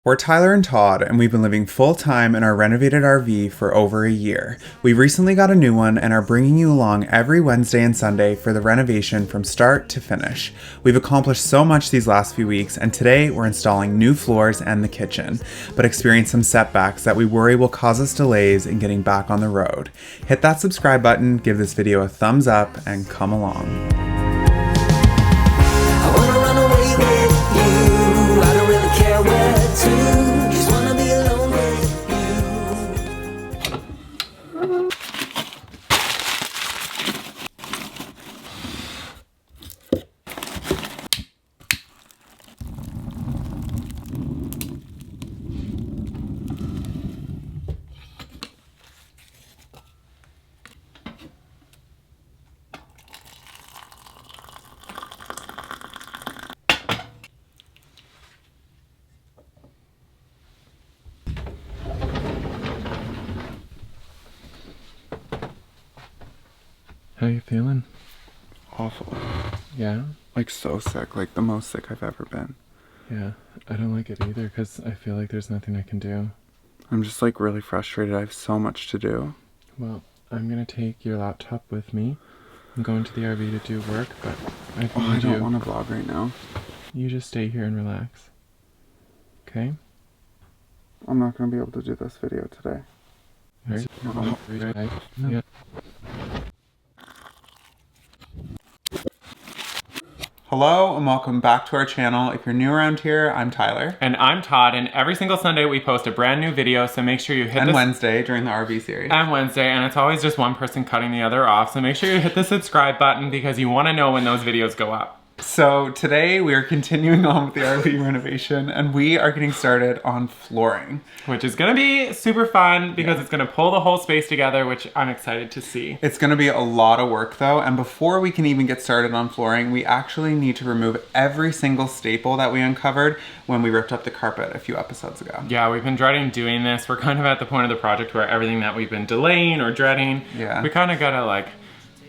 We're Tyler and Todd, and we've been living full-time in our renovated RV for over a year. We recently got a new one and are bringing you along every Wednesday and Sunday for the renovation from start to finish. We've accomplished so much these last few weeks, and today we're installing new floors and the kitchen, but experienced some setbacks that we worry will cause us delays in getting back on the road. Hit that subscribe button, give this video a thumbs up, and come along. I wanna run away with you. I don't really care where to. Just wanna be alone with you. How you feeling? Awful. Yeah? Like so sick, like the most sick I've ever been. Yeah, I don't like it either because I feel like there's nothing I can do. I'm just like really frustrated. I have so much to do. Well, I'm gonna take your laptop with me. I'm going to the RV to do work, but I I need don't you. want to vlog right now. You just stay here and relax. Okay? I'm not going to be able to do this video today. Right? Yeah. Hello and welcome back to our channel. If you're new around here, I'm Tyler. And I'm Todd, and every single Sunday we post a brand new video, so make sure you hit And Wednesday during the RV series. And Wednesday, and it's always just one person cutting the other off, so make sure you hit the subscribe button because you want to know when those videos go up. So today we are continuing on with the RV renovation and we are getting started on flooring. Which is gonna be super fun because it's gonna pull the whole space together, which I'm excited to see. It's gonna be a lot of work though, and before we can even get started on flooring, we actually need to remove every single staple that we uncovered when we ripped up the carpet a few episodes ago. Yeah, we've been dreading doing this. We're kind of at the point of the project where everything that we've been delaying or dreading, we kind of gotta like...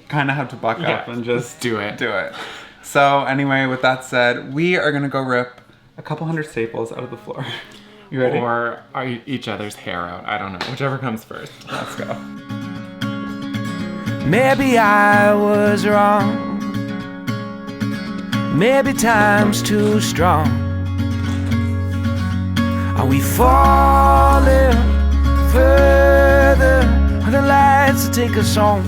Kind of have to buck up and just do it. So anyway, with that said, we are gonna go rip a couple hundred staples out of the floor. You ready? Or each other's hair out. I don't know. Whichever comes first. Let's go. Maybe I was wrong. Maybe time's too strong. Are we falling further? Are the lights that take us home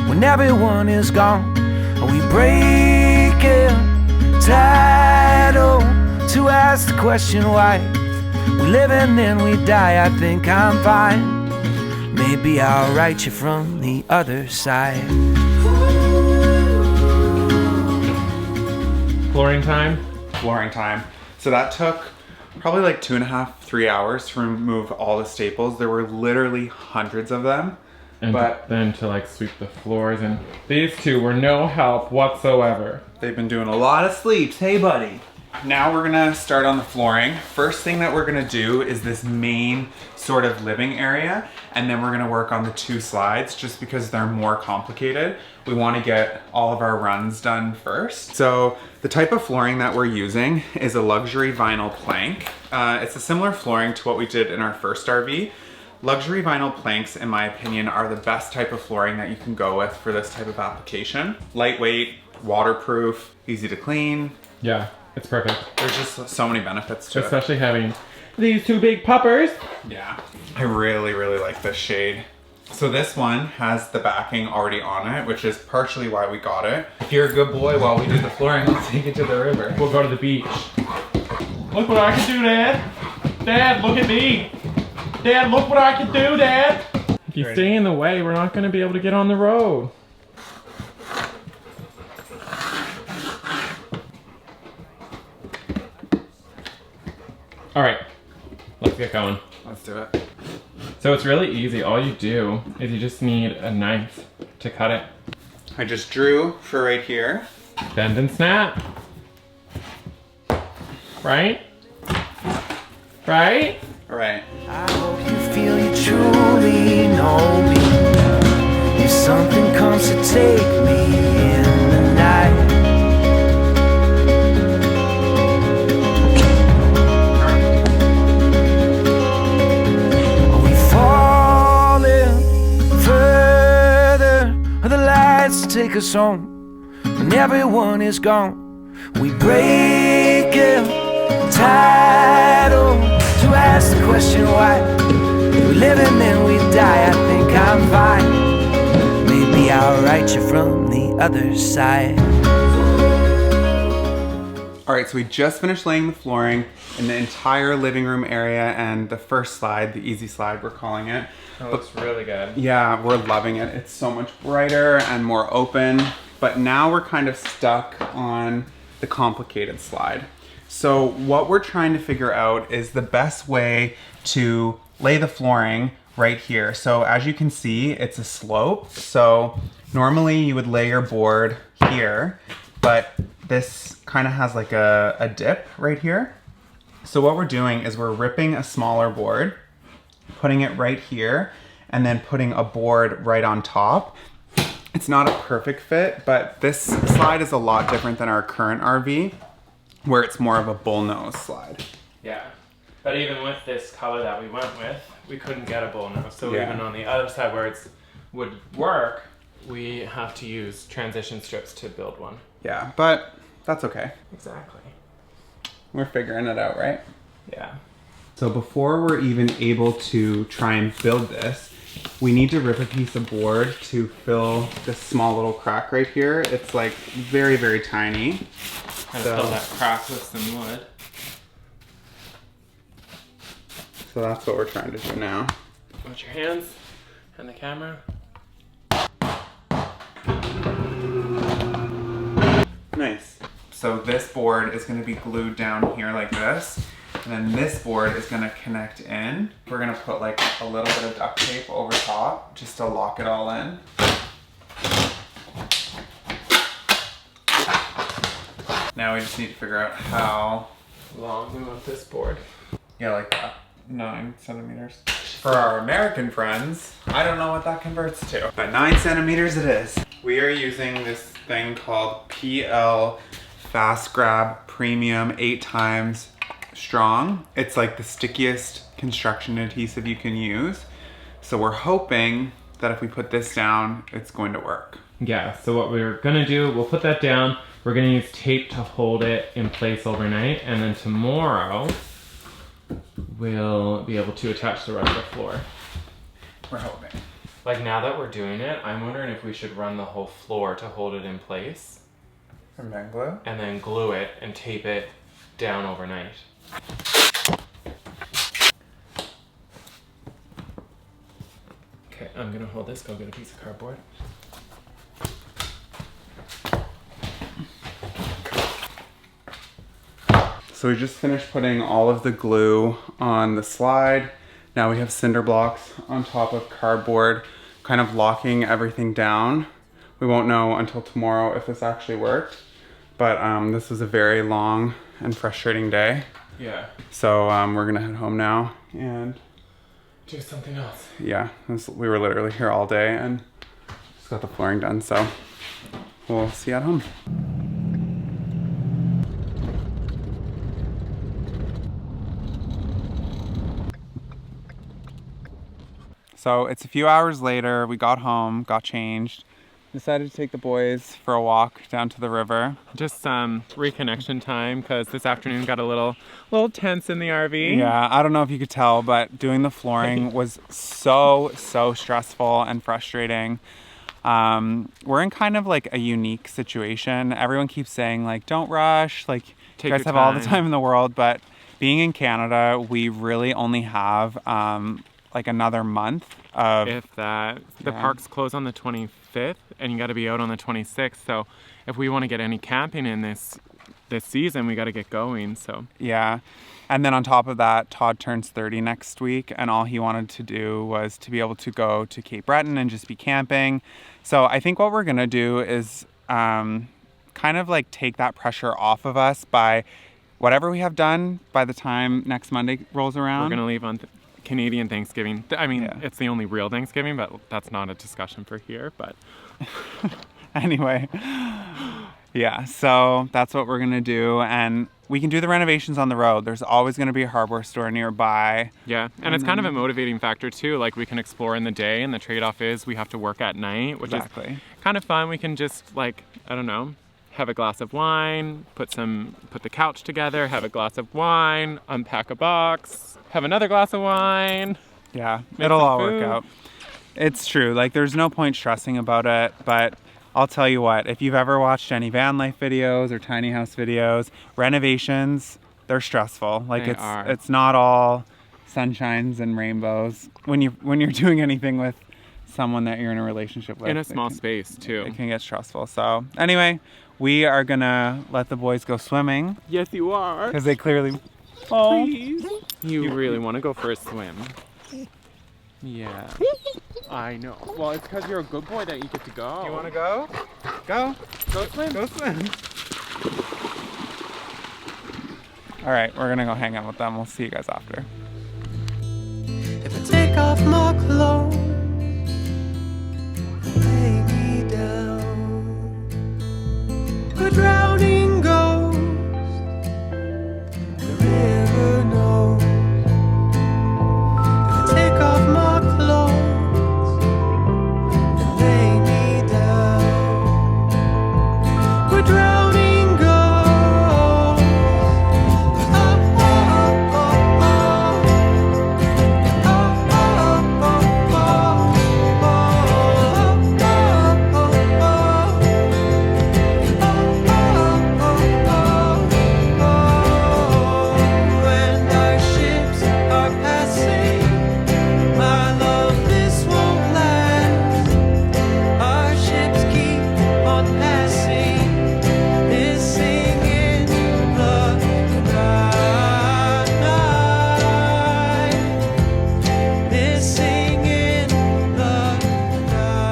when everyone is gone? Are we breaking title to ask the question why? We live and then we die. I think I'm fine. Maybe I'll write you from the other side. Flooring time? Flooring time. So that took probably like 2.5, 3 hours to remove all the staples. There were literally hundreds of them. And then to like sweep the floors, and these two were no help whatsoever. They've been doing a lot of sleeps. Hey buddy. Now we're gonna start on the flooring. First thing that we're gonna do is this main sort of living area, and then we're gonna work on the two slides just because they're more complicated. We wanna get all of our runs done first. So the type of flooring that we're using is a luxury vinyl plank. It's a similar flooring to what we did in our first RV. Luxury vinyl planks, in my opinion, are the best type of flooring that you can go with for this type of application. Lightweight, waterproof, easy to clean. Yeah, it's perfect. There's just so many benefits to it. Especially having these two big puppers. Yeah, I really, really like this shade. So this one has the backing already on it, which is partially why we got it. If you're a good boy while we do the flooring, we'll take it to the river. We'll go to the beach. Look what I can do, Dad. Dad, look at me. Dad, look what I can do, Dad. If you stay in the way, we're not going to be able to get on the road. All right, let's get going. Let's do it. So it's really easy. All you do is you just need a knife to cut it. I just drew for right here. Bend and snap. Right? Right? Right. I hope you feel you truly know me. If something comes to take me in the night, us home when everyone is gone. We break it, title to ask the question why. We live and then we die. I think I'm fine. Maybe I'll write you from the other side. All right, so we just finished laying the flooring in the entire living room area and the first slide, the easy slide we're calling it. It looks really good. Yeah, we're loving it. It's so much brighter and more open, but now we're kind of stuck on the complicated slide. So what we're trying to figure out is the best way to lay the flooring right here. So as you can see, it's a slope. So normally you would lay your board here, but this kind of has like a dip right here. So what we're doing is we're ripping a smaller board, putting it right here, and then putting a board right on top. It's not a perfect fit, but this slide is a lot different than our current RV, where it's more of a bullnose slide. Yeah, but even with this color that we went with, we couldn't get a bullnose. So Yeah. even on the other side where it would work, we have to use transition strips to build one. Yeah, but that's okay. Exactly. We're figuring it out, right? Yeah. So before we're even able to try and build this, we need to rip a piece of board to fill this small little crack right here. It's like very, very tiny. Kind of fill that crack with some wood. So that's what we're trying to do now. Watch your hands and the camera. Nice. So this board is going to be glued down here like this. And then this board is going to connect in. We're going to put like a little bit of duct tape over top just to lock it all in. Now we just need to figure out how Long we want this board. Yeah, like that. 9 centimeters. For our American friends, I don't know what that converts to, but 9 centimeters it is. We are using this thing called PL Fast Grab Premium 8 times strong. It's like the stickiest construction adhesive you can use. So we're hoping that if we put this down, it's going to work. Yeah, so what we're gonna do, we'll put that down. We're gonna use tape to hold it in place overnight, and then tomorrow we'll be able to attach the rest of the floor. We're hoping. Like now that we're doing it, I'm wondering if we should run the whole floor to hold it in place From Ben glue? and then glue it and tape it down overnight. Okay, I'm gonna hold this, go get a piece of cardboard. So we just finished putting all of the glue on the slide. Now we have cinder blocks on top of cardboard, kind of locking everything down. We won't know until tomorrow if this actually worked, but this was a very long and frustrating day. Yeah. So we're gonna head home now and Do something else. yeah, we were literally here all day and just got the flooring done, so we'll see you at home. So it's a few hours later, we got home, got changed, decided to take the boys for a walk down to the river. Just reconnection time, because this afternoon got a little tense in the RV. Yeah, I don't know if you could tell, but doing the flooring was so stressful and frustrating. We're in kind of like a unique situation. Everyone keeps saying like, don't rush, like you guys have all the time in the world, but being in Canada, we really only have like another month of... If that. The parks close on the 25th and you got to be out on the 26th. So if we want to get any camping in this season, we got to get going. So yeah. And then on top of that, Todd turns 30 next week, and all he wanted to do was to be able to go to Cape Breton and just be camping. So I think what we're going to do is kind of like take that pressure off of us by whatever we have done by the time next Monday rolls around. we're going to leave on Canadian Thanksgiving. I mean, It's the only real Thanksgiving, but that's not a discussion for here. But anyway, yeah, so that's what we're gonna do. And we can do the renovations on the road. There's always going to be a hardware store nearby. Yeah, and it's kind of a motivating factor too. Like we can explore in the day, and the trade-off is we have to work at night, which is kind of fun. We can just like, I don't know, have a glass of wine, put the couch together, have a glass of wine, unpack a box, have another glass of wine. Yeah, it'll all work out. It's true. Like there's no point stressing about it, but I'll tell you what, if you've ever watched any van life videos or tiny house videos, renovations, they're stressful. Like it's not all sunshines and rainbows when you're doing anything with someone that you're in a relationship with. In a small space too. It can get stressful. So anyway, we are gonna let the boys go swimming. Yes, you are. Because they clearly... Please. You really want to go for a swim. Yeah. I know. Well, it's because you're a good boy that you get to go. You want to go? Go. Go swim. Go swim. All right, we're going to go hang out with them. We'll see you guys after. If I take off my clothes, lay me down, a drowning ghost, the river knows. If I take off my clothes and lay me down, we're drowning ghosts. Oh, oh, oh, oh, and our ships are passing. My love, this won't last. Our ships keep on passing. Missing in the night. Missing in the night.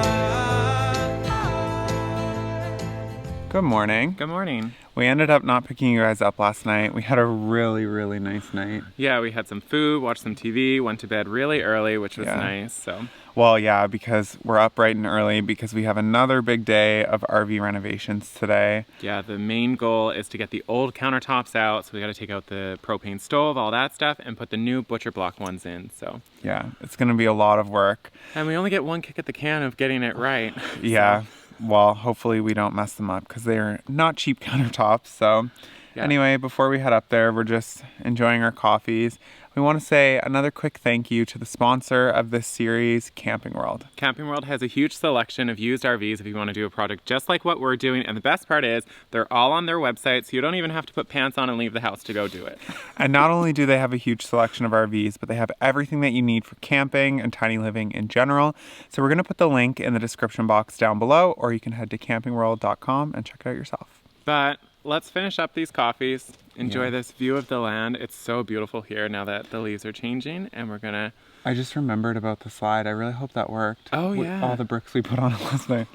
Good morning. Good morning. We ended up not picking you guys up last night. We had a really, really nice night. Yeah, we had some food, watched some TV, went to bed really early, which was nice. So. Well, yeah, because we're up bright and early because we have another big day of RV renovations today. Yeah, the main goal is to get the old countertops out. So we got to take out the propane stove, all that stuff, and put the new butcher block ones in. So. Yeah, it's going to be a lot of work. And we only get one kick at the can of getting it right. Yeah. Well, hopefully we don't mess them up because they're not cheap countertops. So anyway, before we head up there, we're just enjoying our coffees. We want to say another quick thank you to the sponsor of this series, Camping World. Camping World has a huge selection of used RVs if you want to do a project just like what we're doing. And the best part is they're all on their website, so you don't even have to put pants on and leave the house to go do it. And not only do they have a huge selection of RVs, but they have everything that you need for camping and tiny living in general. So we're going to put the link in the description box down below, or you can head to campingworld.com and check it out yourself. But let's finish up these coffees. Enjoy this view of the land. It's so beautiful here now that the leaves are changing, and we're gonna... I just remembered about the slide. I really hope that worked. Oh, with yeah. all the bricks we put on it last night.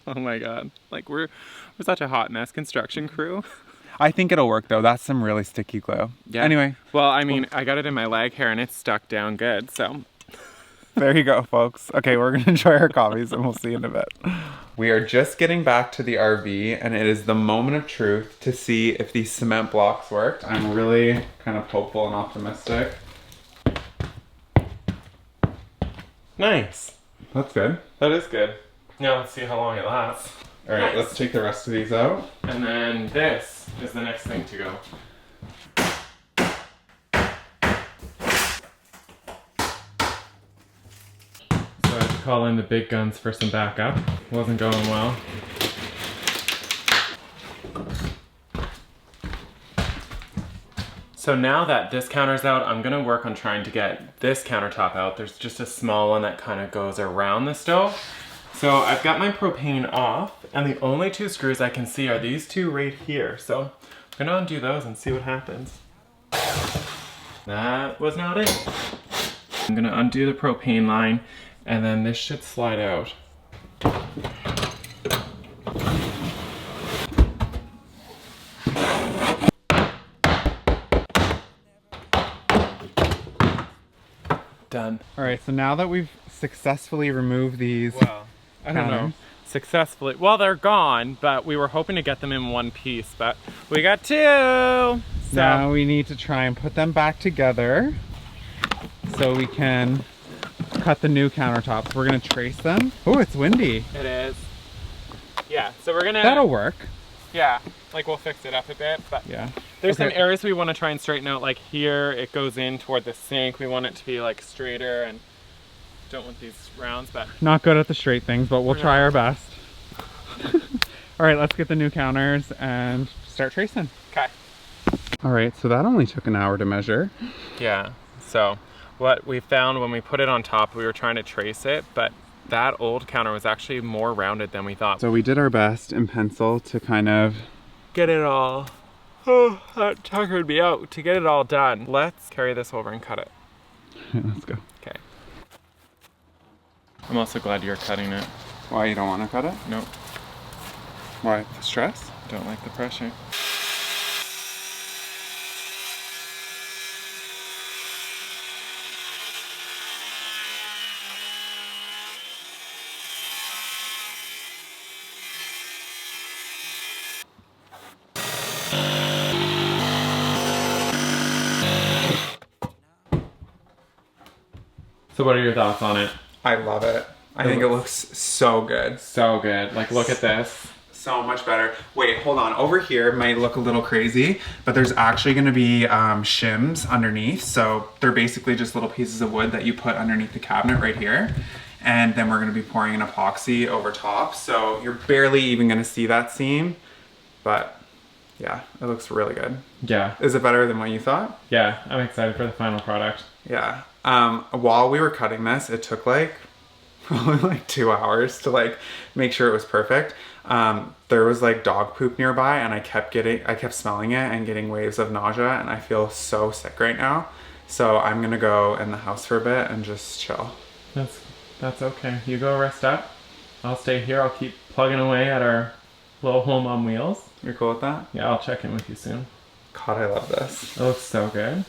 Oh my God. Like we're such a hot mess construction crew. I think it'll work though. That's some really sticky glue. Yeah. Anyway. Well, I mean, I got it in my leg hair and it's stuck down good, so... There you go, folks. Okay, we're going to enjoy our coffees and we'll see you in a bit. We are just getting back to the RV and it is the moment of truth to see if these cement blocks worked. I'm really kind of hopeful and optimistic. Nice. That's good. That is good. Now let's see how long it lasts. All right, let's take the rest of these out. And then this is the next thing to go. So I had to call in the big guns for some backup. Wasn't going well. So now that this counter's out, I'm gonna work on trying to get this countertop out. There's just a small one that kind of goes around the stove. So I've got my propane off, and the only two screws I can see are these two right here. So I'm gonna undo those and see what happens. That was not it. I'm gonna undo the propane line, and then this should slide out. Done. All right, so now that we've successfully removed these Wow. I don't know. successfully, well, they're gone, but we were hoping to get them in one piece, but we got two. So now we need to try and put them back together so we can cut the new countertops. We're gonna trace them. Oh, it's windy. it is. Yeah, so we're gonna... That'll work. Yeah, like we'll fix it up a bit, but yeah. There's some areas we want to try and straighten out, like here, it goes in toward the sink. We want it to be like straighter and don't want these rounds, but... Not good at the straight things, but we'll try our best. All right, let's get the new counters and start tracing. Okay. All right, so that only took an hour to measure. Yeah, so what we found when we put it on top, we were trying to trace it, but that old counter was actually more rounded than we thought. So we did our best in pencil to kind of get it all, oh, that tuckered me out, to get it all done. Let's carry this over and cut it. Let's go. Okay. I'm also glad you're cutting it. Why, you don't want to cut it? Nope. Why, the stress? Don't like the pressure. So what are your thoughts on it? I love it. I think it looks so good. So good. Like, look at this. So much better. Wait, hold on. Over here might look a little crazy, but there's actually going to be shims underneath. So they're basically just little pieces of wood that you put underneath the cabinet right here. And then we're going to be pouring an epoxy over top. So you're barely even going to see that seam. But yeah, it looks really good. Yeah. Is it better than what you thought? Yeah, I'm excited for the final product. Yeah. While we were cutting this, it took like probably like 2 hours to like make sure it was perfect. There was like dog poop nearby and I kept smelling it and getting waves of nausea and I feel so sick right now. So I'm gonna go in the house for a bit and just chill. That's okay. You go rest up. I'll stay here. I'll keep plugging away at our little home on wheels. You're cool with that? Yeah, I'll check in with you soon. God, I love this. It looks so good.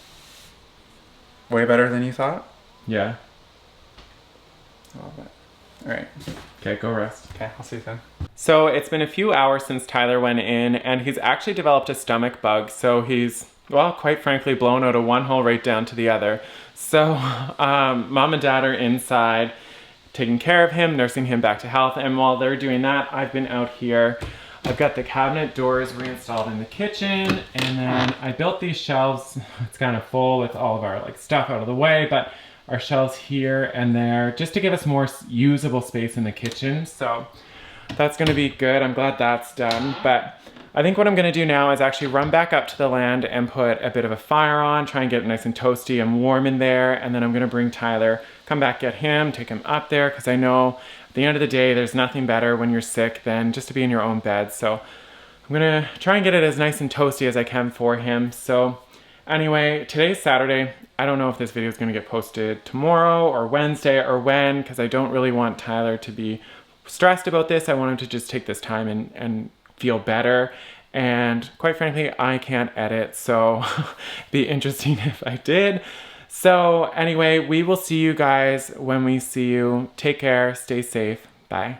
Way better than you thought? Yeah. I love it. All right. Okay, go rest. Okay, I'll see you soon. So it's been a few hours since Tyler went in and he's actually developed a stomach bug. So he's, well, quite frankly, blown out of one hole right down to the other. So mom and dad are inside taking care of him, nursing him back to health. And while they're doing that, I've been out here. I've got the cabinet doors reinstalled in the kitchen, and then I built these shelves. It's kind of full with all of our like stuff out of the way, but our shelves here and there just to give us more usable space in the kitchen. So that's gonna be good. I'm glad that's done. But I think what I'm gonna do now is actually run back up to the land and put a bit of a fire on, try and get it nice and toasty and warm in there. And then I'm gonna bring Tyler, come back, get him, take him up there, because I know at the end of the day, there's nothing better when you're sick than just to be in your own bed. So I'm gonna try and get it as nice and toasty as I can for him. So anyway, today's Saturday. I don't know if this video is gonna get posted tomorrow or Wednesday or when, because I don't really want Tyler to be stressed about this. I want him to just take this time and feel better. And quite frankly, I can't edit, so be interesting if I did. So anyway, we will see you guys when we see you. Take care, stay safe, bye.